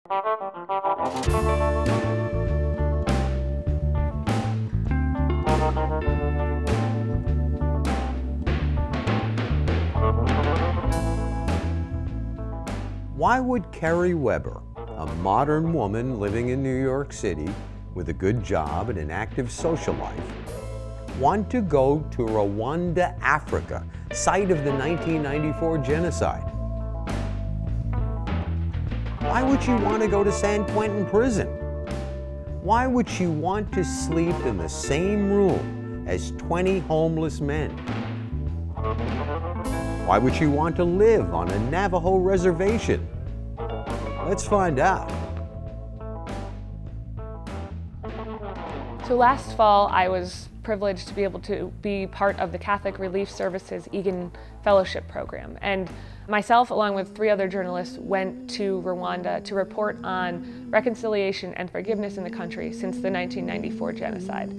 Why would Kerry Weber, a modern woman living in New York City with a good job and an active social life, want to go to Rwanda, Africa, site of the 1994 genocide? Why would she want to go to San Quentin prison? Why would she want to sleep in the same room as 20 homeless men? Why would she want to live on a Navajo reservation? Let's find out. So last fall, I was privileged to be able to be part of the Catholic Relief Services Egan Fellowship Program. And myself, along with 3 other journalists, went to Rwanda to report on reconciliation and forgiveness in the country since the 1994 genocide.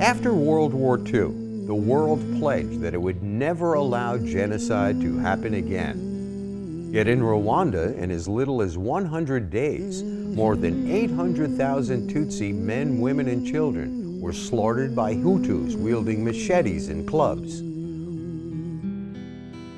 After World War II, the world pledged that it would never allow genocide to happen again. Yet in Rwanda, in as little as 100 days, more than 800,000 Tutsi men, women, and children were slaughtered by Hutus wielding machetes and clubs.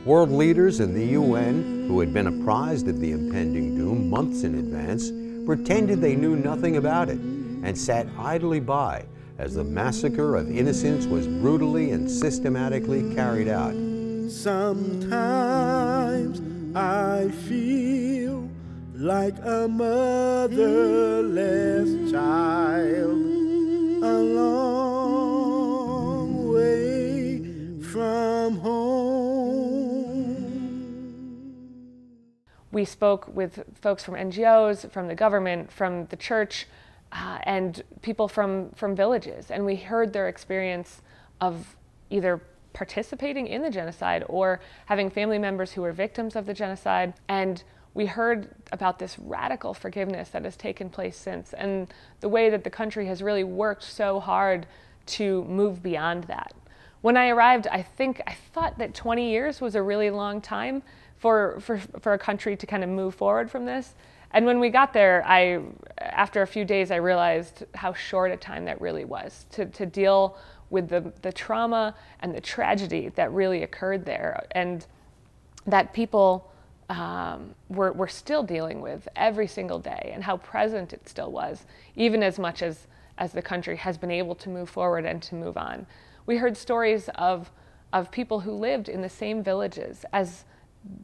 World leaders and the UN, who had been apprised of the impending doom months in advance, pretended they knew nothing about it and sat idly by as the massacre of innocents was brutally and systematically carried out. Sometimes I feel like a motherless child, a long way from home. We spoke with folks from NGOs, from the government, from the church, and people from villages, and we heard their experience of either participating in the genocide or having family members who were victims of the genocide. And we heard about this radical forgiveness that has taken place since, and the way that the country has really worked so hard to move beyond that. When I arrived, I thought that 20 years was a really long time for a country to kind of move forward from this. And when we got there, after a few days, I realized how short a time that really was to deal with the trauma and the tragedy that really occurred there, and that people were still dealing with every single day, and how present it still was, even as much as the country has been able to move forward and to move on. We heard stories of people who lived in the same villages as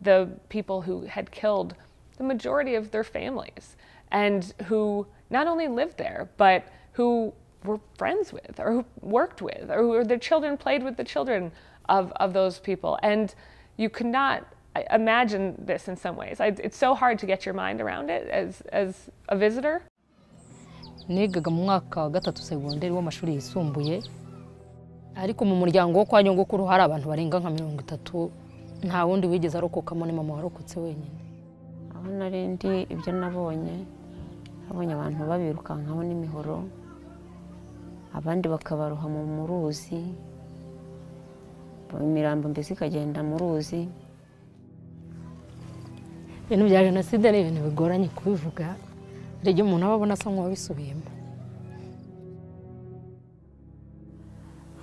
the people who had killed the majority of their families, and who not only lived there, but who were friends with, or who worked with, or who their children played with the children of those people. And you could not imagine this in some ways. It's so hard to get your mind around it as a visitor. Nigaga mu mwaka wa 3 segonderi w'amashuri yisumbuye, ariko mu muryango wo kwa nyogokuru hari abantu barenga nka 30, nta wundi wigeze arokokamo, ni mama warokotse wenyine. Aho narindi ibyo nabonye abantu babirukankaho n'imihoro, abandi bakabaroha mu ruzi, imirambo mbese ikagenda mu ruzi. Ibintu bya jenoside ni ibintu bigoranye kubivuga, rege umuntu ababona asa nk'uwabisubiyemo.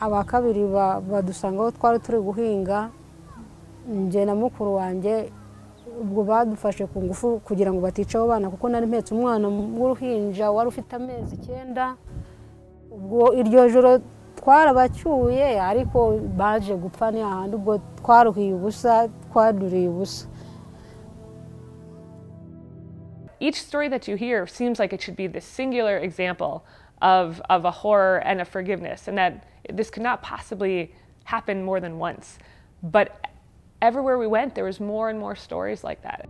Abakabiri badusangaho twari turi guhinga, nje na mukuru wanjye, ubwo badufashe ku ngufu kugira ngo baticaho abana, kuko nari mpetse umwana w'uruhinja wari ufite amezi 9. Ubwo iryo joro twarabacyuye, ariko baje gupfa ni ahandi, ubwo twaruhiye ubusa, twaduriye ubusa. Each story that you hear seems like it should be this singular example of a horror and a forgiveness, and that this could not possibly happen more than once. But everywhere we went, there was more and more stories like that.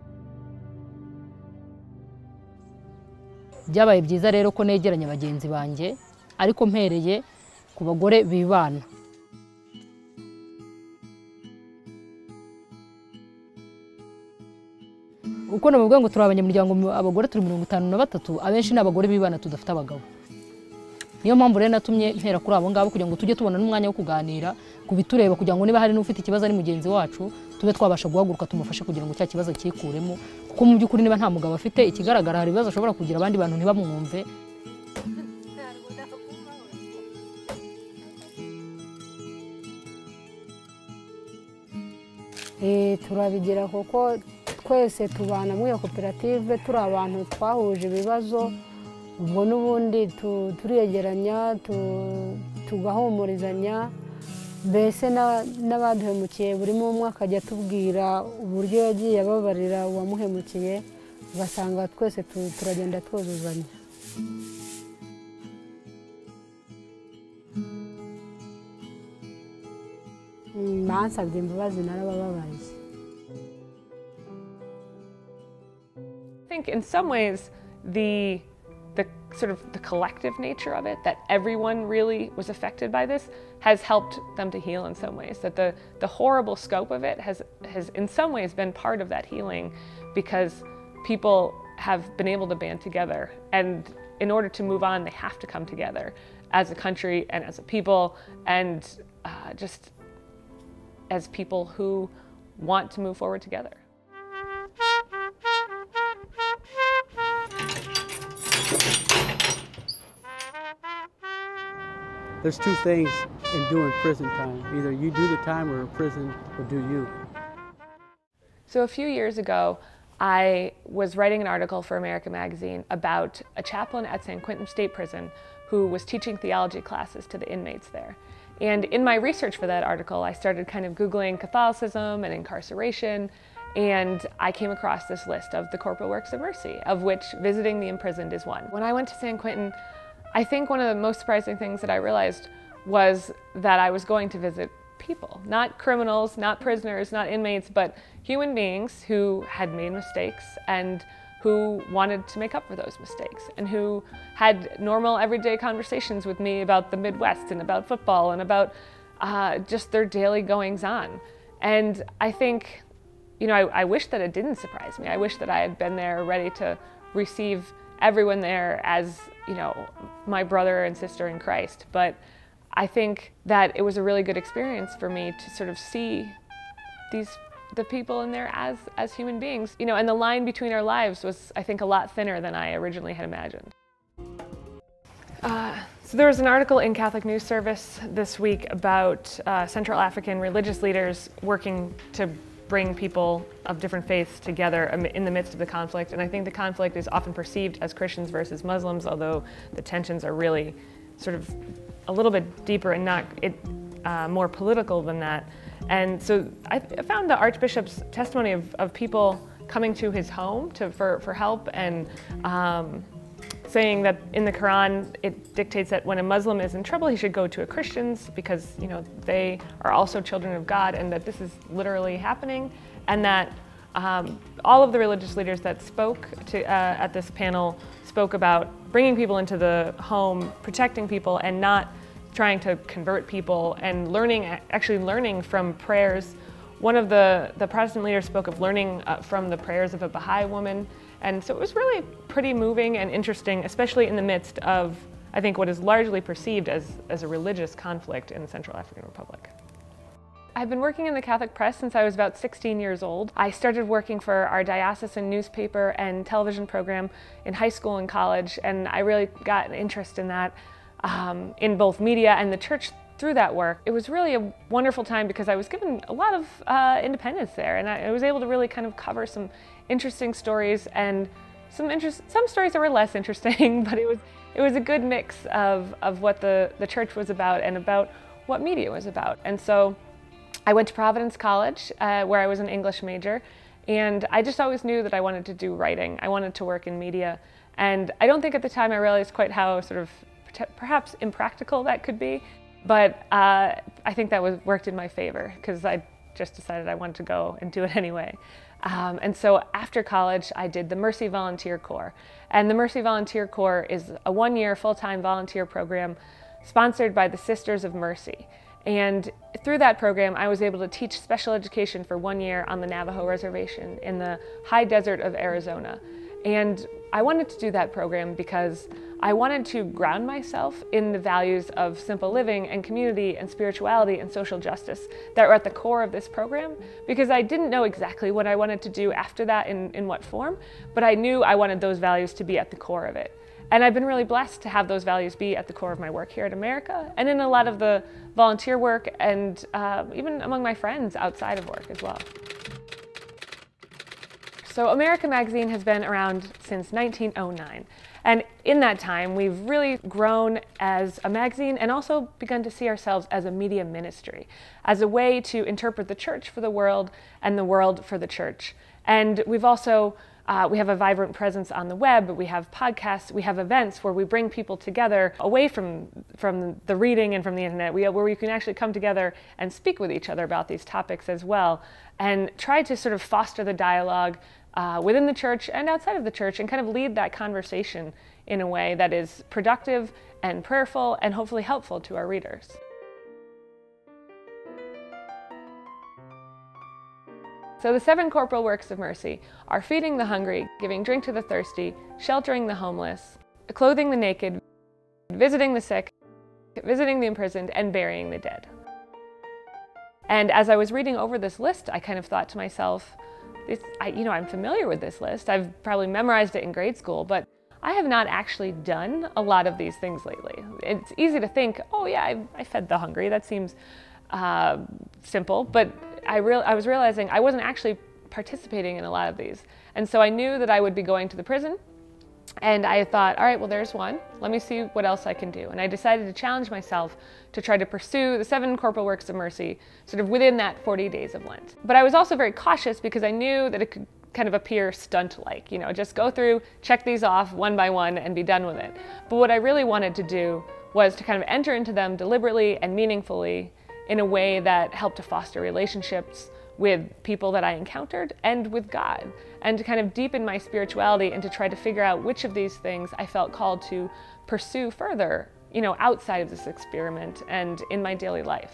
Byabaye byiza rero ko negeranye abagenzi banje, ariko mpereye ku bagore bibana. Uko navuga ngo turi abanyamuryango abagore turi 53, abenshi n'abagore bibana tudafite abagabo. Niyo mpamvu rero natumye mpera kuri abo ngabo kugira ngo tujye tubona n'umwanya wo kuganira ku bitureba, kugira ngo niba hari n'ufite ikibazo ari mugenzi wacu tube twabasha guhaguruka tumufashe kugira ngo cya kibazo cyikuremo, kuko mu by'ukuri niba nta mugabo afite ikigaragara hari ibibazo ashobora kugira abandi bantu ntibamwumve. Turabigira kuko twese tubana muri iyo koperative turi abantu twahuje ibibazo, ubwo n'ubundi turiyegeranya tugahumurizanya, mbese n'abaduhemukiye buri umwe akajya atubwira uburyo yagiye ababarira uwamuhemukiye, ugasanga twese turagenda twuzuzanya. Bansabye imbabazi narabababaye. I think in some ways the sort of the collective nature of it, that everyone really was affected by this, has helped them to heal in some ways. That the horrible scope of it has in some ways been part of that healing, because people have been able to band together, and in order to move on, they have to come together as a country and as a people, and just as people who want to move forward together. There's two things in doing prison time. Either you do the time or prison will do you. So a few years ago, I was writing an article for America Magazine about a chaplain at San Quentin State Prison who was teaching theology classes to the inmates there. And in my research for that article, I started kind of Googling Catholicism and incarceration, and I came across this list of the corporal works of mercy, of which visiting the imprisoned is one. When I went to San Quentin, I think one of the most surprising things that I realized was that I was going to visit people, not criminals, not prisoners, not inmates, but human beings who had made mistakes and who wanted to make up for those mistakes, and who had normal everyday conversations with me about the Midwest and about football and about just their daily goings on. And I think, you know, I wish that it didn't surprise me. I wish that I had been there ready to receive everyone there as, you know, my brother and sister in Christ. But I think that it was a really good experience for me to sort of see the people in there as human beings. You know, and the line between our lives was, I think, a lot thinner than I originally had imagined. So there was an article in Catholic News Service this week about Central African religious leaders working to bring people of different faiths together in the midst of the conflict. And I think the conflict is often perceived as Christians versus Muslims, although the tensions are really sort of a little bit deeper and not more political than that. And so I found the Archbishop's testimony of people coming to his home for help, and saying that in the Quran it dictates that when a Muslim is in trouble he should go to a Christian's, because, you know, they are also children of God, and that this is literally happening, and that all of the religious leaders that spoke at this panel spoke about bringing people into the home, protecting people, and not trying to convert people, and actually learning from prayers. One of the Protestant leaders spoke of learning from the prayers of a Baha'i woman. And so it was really pretty moving and interesting, especially in the midst of, I think, what is largely perceived as a religious conflict in the Central African Republic. I've been working in the Catholic press since I was about 16 years old. I started working for our diocesan newspaper and television program in high school and college, and I really got an interest in that, in both media and the church through that work. It was really a wonderful time because I was given a lot of independence there, and I was able to really kind of cover some interesting stories, and some stories that were less interesting, but it was a good mix of what the church was about and about what media was about. And so I went to Providence College, where I was an English major, and I just always knew that I wanted to do writing. I wanted to work in media, and I don't think at the time I realized quite how sort of perhaps impractical that could be. But I think that worked in my favor, because I just decided I wanted to go and do it anyway. And so after college, I did the Mercy Volunteer Corps. And the Mercy Volunteer Corps is a one-year full-time volunteer program sponsored by the Sisters of Mercy. And through that program, I was able to teach special education for 1 year on the Navajo Reservation in the high desert of Arizona. And I wanted to do that program because I wanted to ground myself in the values of simple living and community and spirituality and social justice that were at the core of this program, because I didn't know exactly what I wanted to do after that in what form, but I knew I wanted those values to be at the core of it. And I've been really blessed to have those values be at the core of my work here at America and in a lot of the volunteer work and even among my friends outside of work as well. So America Magazine has been around since 1909. And in that time, we've really grown as a magazine and also begun to see ourselves as a media ministry, as a way to interpret the church for the world and the world for the church. And we've also we have a vibrant presence on the web, we have podcasts, we have events where we bring people together away from the reading and from the internet, where we can actually come together and speak with each other about these topics as well, and try to sort of foster the dialogue within the church and outside of the church, and kind of lead that conversation in a way that is productive and prayerful and hopefully helpful to our readers. So the 7 corporal works of mercy are feeding the hungry, giving drink to the thirsty, sheltering the homeless, clothing the naked, visiting the sick, visiting the imprisoned, and burying the dead. And as I was reading over this list, I kind of thought to myself, I'm familiar with this list. I've probably memorized it in grade school, but I have not actually done a lot of these things lately. It's easy to think, oh yeah, I fed the hungry. That seems simple, but I was realizing I wasn't actually participating in a lot of these. And so I knew that I would be going to the prison, and I thought, all right, well, there's one. Let me see what else I can do. And I decided to challenge myself to try to pursue the 7 corporal works of mercy sort of within that 40 days of Lent. But I was also very cautious because I knew that it could kind of appear stunt-like, just go through, check these off one by one and be done with it. But what I really wanted to do was to kind of enter into them deliberately and meaningfully in a way that helped to foster relationships with people that I encountered and with God, and to kind of deepen my spirituality and to try to figure out which of these things I felt called to pursue further, outside of this experiment and in my daily life.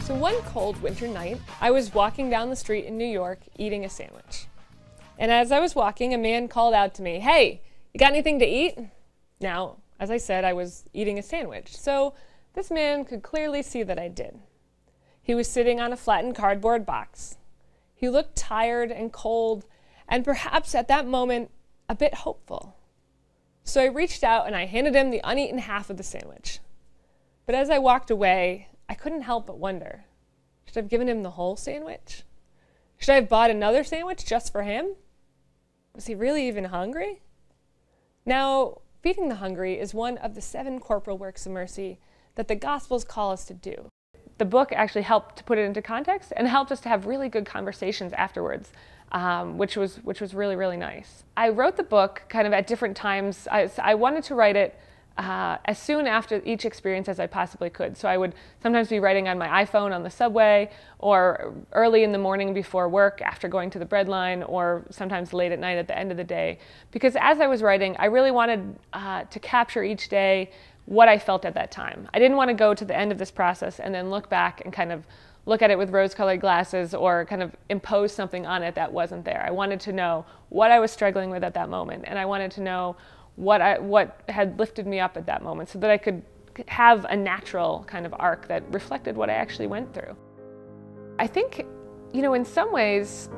So one cold winter night, I was walking down the street in New York eating a sandwich. And as I was walking, a man called out to me, "Hey, you got anything to eat?" Now, as I said, I was eating a sandwich, so this man could clearly see that I did. He was sitting on a flattened cardboard box. He looked tired and cold, and perhaps at that moment, a bit hopeful. So I reached out and I handed him the uneaten half of the sandwich. But as I walked away, I couldn't help but wonder, should I have given him the whole sandwich? Should I have bought another sandwich just for him? Was he really even hungry? Now, feeding the hungry is one of the 7 corporal works of mercy that the Gospels call us to do. The book actually helped to put it into context and helped us to have really good conversations afterwards, which was really, really nice. I wrote the book kind of at different times. I wanted to write it as soon after each experience as I possibly could. So I would sometimes be writing on my iPhone on the subway, or early in the morning before work after going to the bread line, or sometimes late at night at the end of the day. Because as I was writing, I really wanted to capture each day what I felt at that time. I didn't want to go to the end of this process and then look back and kind of look at it with rose-colored glasses or kind of impose something on it that wasn't there. I wanted to know what I was struggling with at that moment, and I wanted to know what had lifted me up at that moment so that I could have a natural kind of arc that reflected what I actually went through. I think, in some ways,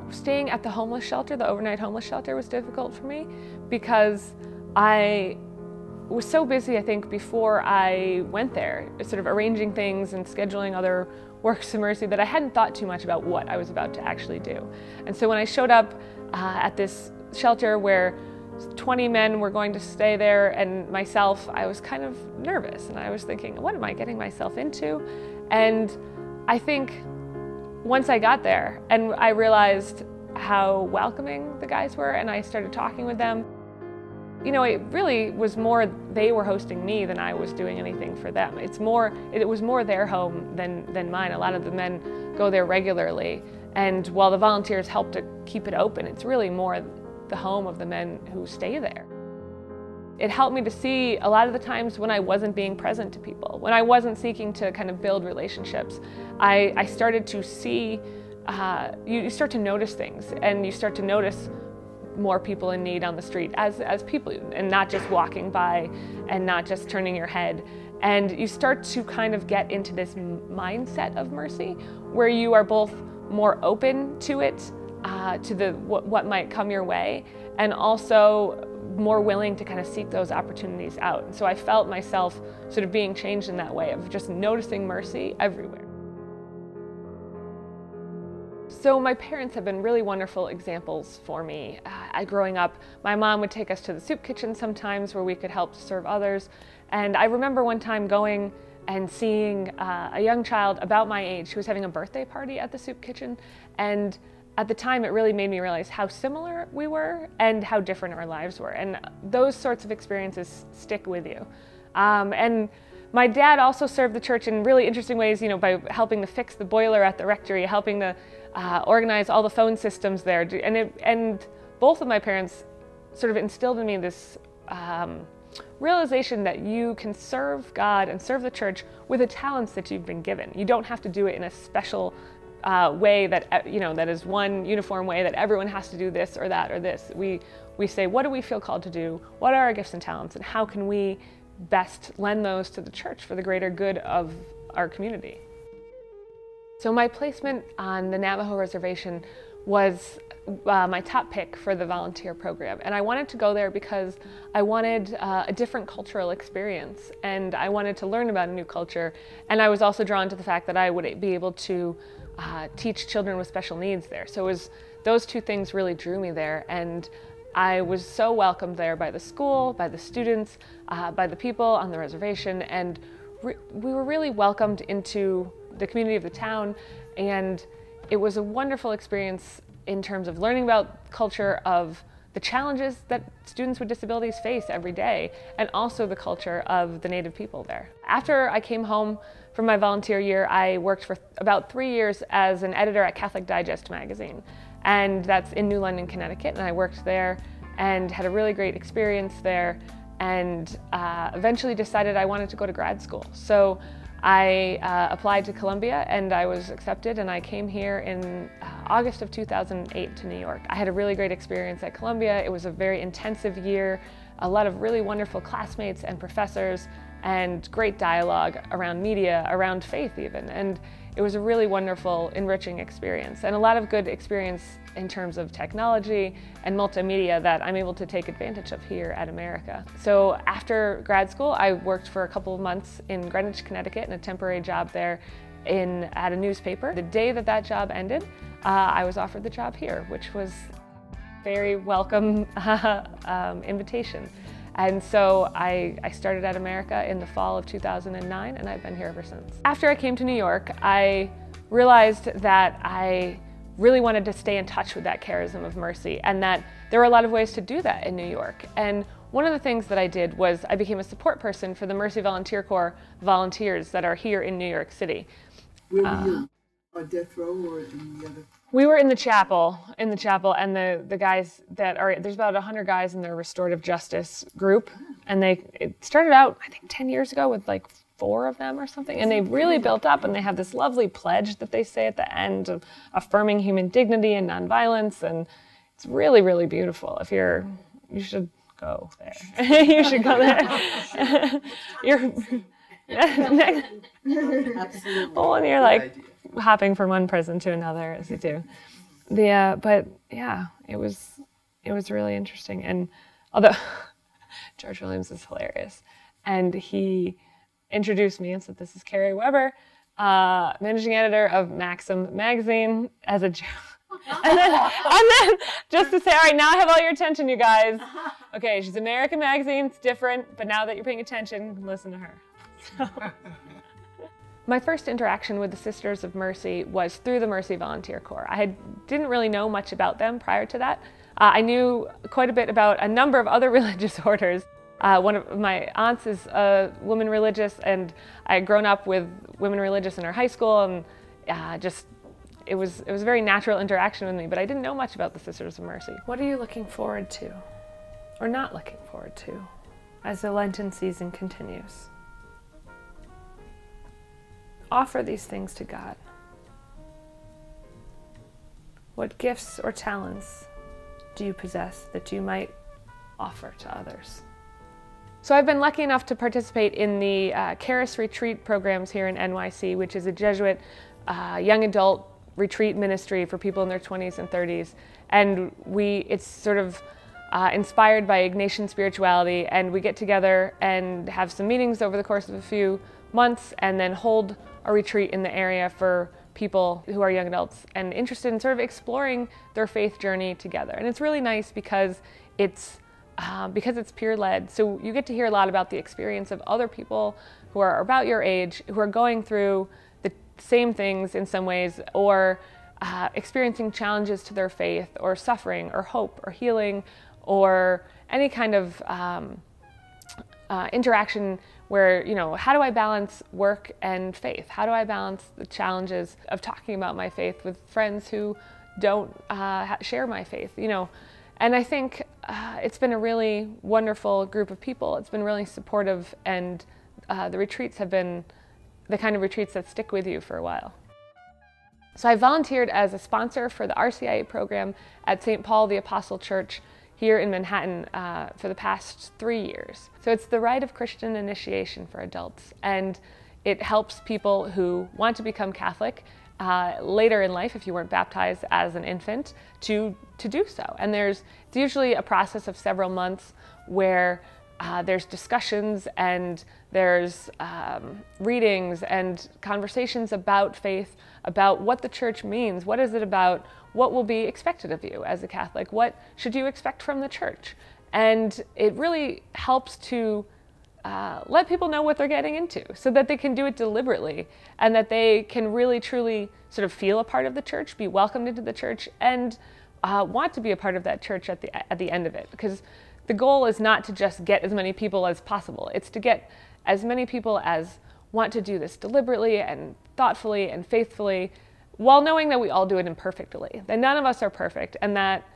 staying at the homeless shelter, the overnight homeless shelter, was difficult for me because I was so busy, I think, before I went there, sort of arranging things and scheduling other works of mercy, that I hadn't thought too much about what I was about to actually do. And so when I showed up at this shelter where 20 men were going to stay there and myself, I was kind of nervous, and I was thinking, what am I getting myself into? And I think once I got there and I realized how welcoming the guys were and I started talking with them, it really was more they were hosting me than I was doing anything for them. It was more their home than mine. A lot of the men go there regularly, and while the volunteers help to keep it open, it's really more the home of the men who stay there. It helped me to see a lot of the times when I wasn't being present to people, when I wasn't seeking to kind of build relationships. I started to see you start to notice things, and you start to notice more people in need on the street as people, and not just walking by and not just turning your head. And you start to kind of get into this mindset of mercy where you are both more open to it, to what might come your way, and also more willing to kind of seek those opportunities out. And so I felt myself sort of being changed in that way of just noticing mercy everywhere. So my parents have been really wonderful examples for me. Growing up, my mom would take us to the soup kitchen sometimes where we could help serve others. And I remember one time going and seeing a young child about my age who was having a birthday party at the soup kitchen. And at the time, it really made me realize how similar we were and how different our lives were. And those sorts of experiences stick with you. And my dad also served the church in really interesting ways, you know, by helping to fix the boiler at the rectory, helping to organize all the phone systems there. And both of my parents sort of instilled in me this realization that you can serve God and serve the church with the talents that you've been given. You don't have to do it in a special way that, you know, that is one uniform way that everyone has to do this or that or this. We say, what do we feel called to do? What are our gifts and talents? And how can we best lend those to the church for the greater good of our community? So my placement on the Navajo reservation was my top pick for the volunteer program. And I wanted to go there because I wanted a different cultural experience, and I wanted to learn about a new culture. And I was also drawn to the fact that I would be able to teach children with special needs there. So those two things really drew me there. And I was so welcomed there by the school, by the students, by the people on the reservation, and we were really welcomed into the community of the town, and it was a wonderful experience in terms of learning about culture, of the challenges that students with disabilities face every day, and also the culture of the Native people there. After I came home from my volunteer year, I worked for about 3 years as an editor at Catholic Digest magazine, and that's in New London, Connecticut, and I worked there and had a really great experience there, and eventually decided I wanted to go to grad school. So I applied to Columbia, and I was accepted, and I came here in August of 2008 to New York. I had a really great experience at Columbia. It was a very intensive year, a lot of really wonderful classmates and professors, and great dialogue around media, around faith even. And it was a really wonderful, enriching experience, and a lot of good experience in terms of technology and multimedia that I'm able to take advantage of here at America. So after grad school, I worked for a couple of months in Greenwich, Connecticut in a temporary job there at a newspaper. The day that that job ended, I was offered the job here, which was a very welcome invitation. And so I started at America in the fall of 2009, and I've been here ever since. After I came to New York, I realized that I really wanted to stay in touch with that charism of mercy, and that there were a lot of ways to do that in New York. And one of the things that I did was I became a support person for the Mercy Volunteer Corps volunteers that are here in New York City. Where were you? On death row or in the other? We were in the chapel, and the guys that are, there's about 100 guys in their restorative justice group, and it started out, I think 10 years ago with like 4 of them or something, and they've really built up, and they have this lovely pledge that they say at the end of affirming human dignity and nonviolence, and it's really, really beautiful. You should go there. You should go there. Absolutely. Oh, and you're like hopping from one prison to another as you do. But yeah, it was really interesting. And although George Williams is hilarious, and he introduced me and said, "This is Kerry Weber, managing editor of Maxim magazine," as a joke. And then just to say, all right, now I have all your attention, you guys. Okay, she's American magazine, it's different, but now that you're paying attention, listen to her. So. My first interaction with the Sisters of Mercy was through the Mercy Volunteer Corps. I didn't really know much about them prior to that. I knew quite a bit about a number of other religious orders. One of my aunts is a woman religious, and I had grown up with women religious in her high school, and it was a very natural interaction with me, but I didn't know much about the Sisters of Mercy. What are you looking forward to, or not looking forward to, as the Lenten season continues? Offer these things to God. What gifts or talents do you possess that you might offer to others? So I've been lucky enough to participate in the Charis Retreat programs here in NYC, which is a Jesuit young adult retreat ministry for people in their 20s and 30s. And it's sort of inspired by Ignatian spirituality, and we get together and have some meetings over the course of a few months and then hold a retreat in the area for people who are young adults and interested in sort of exploring their faith journey together. And it's really nice because it's peer-led. So you get to hear a lot about the experience of other people who are about your age, who are going through the same things in some ways, or experiencing challenges to their faith, or suffering, or hope, or healing, or any kind of interaction where, how do I balance work and faith? How do I balance the challenges of talking about my faith with friends who don't share my faith, And I think it's been a really wonderful group of people. It's been really supportive, and the retreats have been the kind of retreats that stick with you for a while. So I volunteered as a sponsor for the RCIA program at St. Paul the Apostle Church here in Manhattan for the past 3 years. So it's the rite of Christian initiation for adults, and it helps people who want to become Catholic later in life, if you weren't baptized as an infant, to do so. And it's usually a process of several months where there's discussions and there's readings and conversations about faith, about what the church means, what is it about, what will be expected of you as a Catholic, what should you expect from the church. And it really helps to let people know what they're getting into so that they can do it deliberately and that they can really truly sort of feel a part of the church, be welcomed into the church, and want to be a part of that church at the end of it. Because the goal is not to just get as many people as possible. It's to get as many people as want to do this deliberately and thoughtfully and faithfully, while knowing that we all do it imperfectly, that none of us are perfect, and that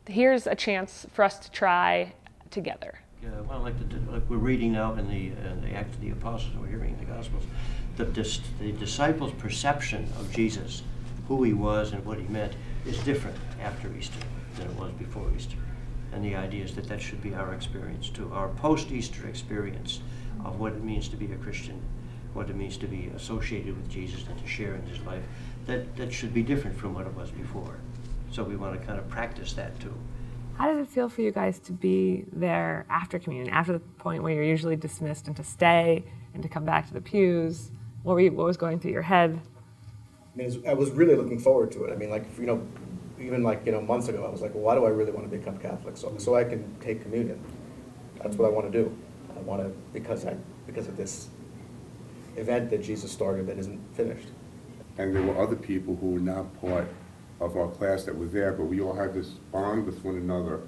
here's a chance for us to try together. Well, like we're reading now in the Acts of the Apostles, we're hearing in the Gospels, the disciples' perception of Jesus, who he was and what he meant, is different after Easter than it was before Easter. And the idea is that should be our experience too, our post-Easter experience of what it means to be a Christian, what it means to be associated with Jesus and to share in his life. That should be different from what it was before. So we want to kind of practice that too. How does it feel for you guys to be there after communion, after the point where you're usually dismissed, and to stay and to come back to the pews? What was going through your head? I was really looking forward to it. Even months ago, I was like, well, why do I really want to become Catholic? So I can take communion. That's what I want to do. I want to because of this event that Jesus started that isn't finished. And there were other people who were not part of our class that were there, but we all had this bond with one another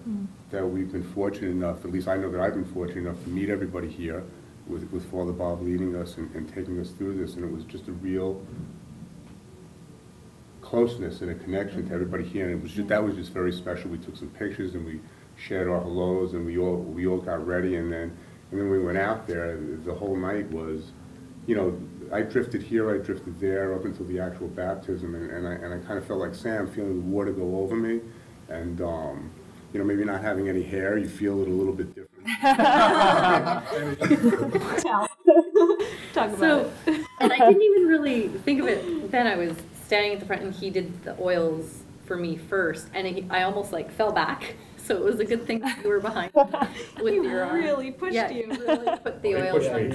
that we've been fortunate enough, at least I know that I've been fortunate enough to meet everybody here with Father Bob leading us and taking us through this, and it was just a real closeness and a connection to everybody here, and that was just very special. We took some pictures and we shared our hellos, and we all got ready, and then we went out there. The whole night was, I drifted here, I drifted there, up until the actual baptism, and I kind of felt like Sam, feeling the water go over me, and maybe not having any hair, you feel it a little bit different. Talk about it. And I didn't even really think of it then. I was standing at the front, and he did the oils for me first, and I almost fell back. So it was a good thing that you were behind with your arm. Really pushed you. Really put the oils on.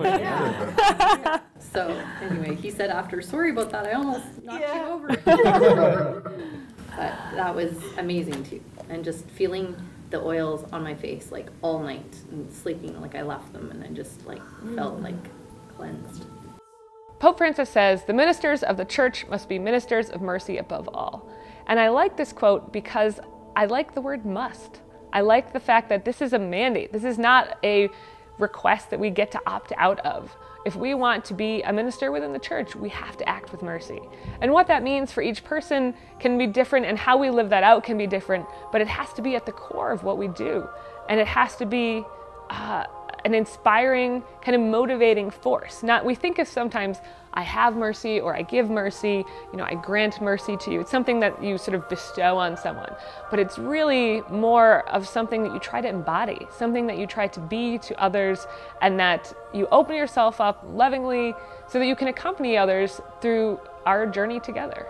Yeah. So anyway, he said after, sorry about that, I almost knocked you over. But that was amazing too. And just feeling the oils on my face all night and sleeping I left them, and I just felt cleansed. Pope Francis says, the ministers of the church must be ministers of mercy above all. And I like this quote because I like the word must. I like the fact that this is a mandate. This is not a request that we get to opt out of. If we want to be a minister within the church, we have to act with mercy. And what that means for each person can be different, and how we live that out can be different, but it has to be at the core of what we do. And it has to be an inspiring, kind of motivating force. Not, we think of sometimes, I have mercy or I give mercy, I grant mercy to you. It's something that you sort of bestow on someone, but it's really more of something that you try to embody, something that you try to be to others, and that you open yourself up lovingly so that you can accompany others through our journey together.